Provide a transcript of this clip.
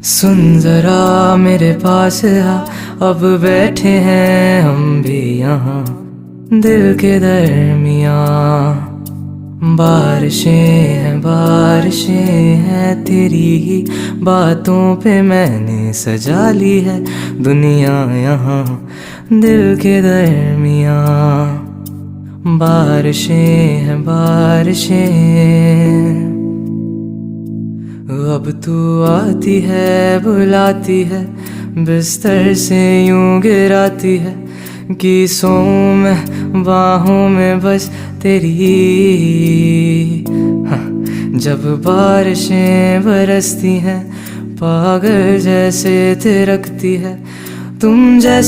सुन जरा मेरे पास आ, अब बैठे हैं हम भी यहाँ दिल के दरमियाँ। बारिशें हैं तेरी ही बातों पे मैंने सजा ली है दुनिया यहाँ दिल के दरमियाँ। बारिशें अब तू आती है बुलाती है बिस्तर से यूं गिराती है कि सोऊं मैं बाहों में बस तेरी। हाँ, जब बारिशें बरसती हैं पागल जैसे थिरकती है तुम जैसे